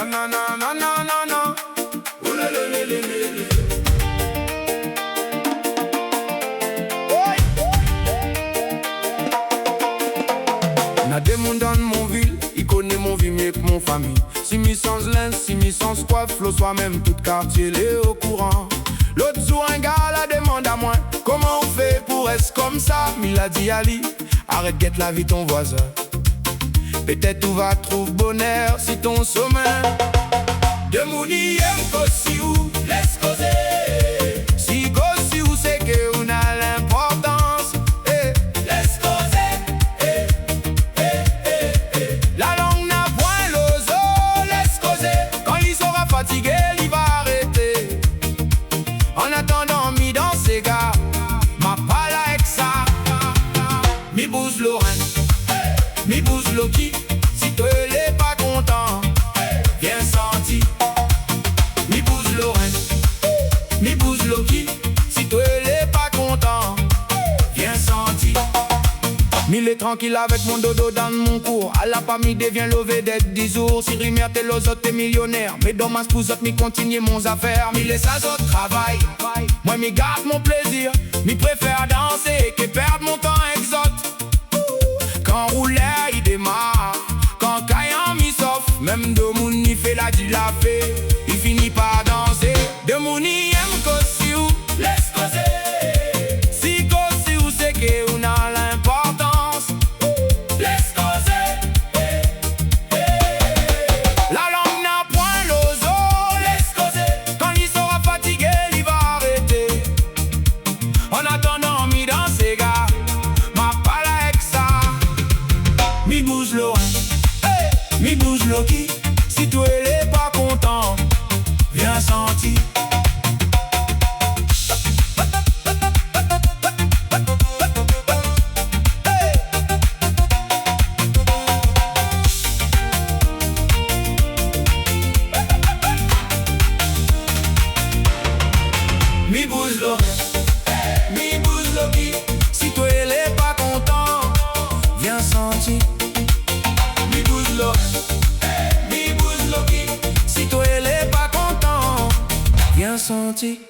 na na na na na na. Oh la la la la la. N'a des mondes dans mon ville, il connaît mon vie mieux que mon famille. Si mi sans lin, si mi sans coiffe, l'eau soi-même, tout quartier l'est au courant. L'autre jour un gars la demande à moi, comment on fait pour être comme ça? Il a dit Ali, arrête guette la vie ton voisin. Peut-être tu vas trouver bonheur si ton sommeil de mouni aime qu'aussi ou laisse causer. Si qu'aussi ou c'est que on a l'importance, laisse causer. La langue n'a point l'ozo, laisse causer. Quand il sera fatigué, il va arrêter. En attendant, mi dans ses gars, ma pala avec ça. Mi bouse Lorraine, mi bouse Loki. Si tu n'es pas content, viens senti. Mi bouse Lorraine, mi bouse Loki. Si tu n'es pas content, viens senti. Mille est tranquille avec mon dodo dans mon cours. À la famille devient levé d'être 10 jours. Si Rimière t'es los autres t'es millionnaire. Mais dans ma spouse mi continue mon affaire. Mille et ça autres travail. Moi mi garde mon plaisir. Mi préfère danser que perdre mon temps exote. Quand rouler il démarre. Quand caillant mi sauf. Même de mon y fait la dit la fait. Il finit par danser. De mon y aime qu'aussi ou laisse causer. Si qu'aussi ou c'est que on a l'importance. Laisse causer. La langue n'a point l'ozo. Laisse causer. Quand il sera fatigué, il va arrêter. En attendant, mi dans ses gars, ma pala avec ça. Mi bouse Lorraine, mi bouse Loki. Si tu n'es pas content, viens senti. Mi bouse Lorraine, mi bouse Loki. Si tu n'es pas content, viens senti. Mi bouse Lorraine, mi bouse Loki. Si tu n'es pas content, viens senti.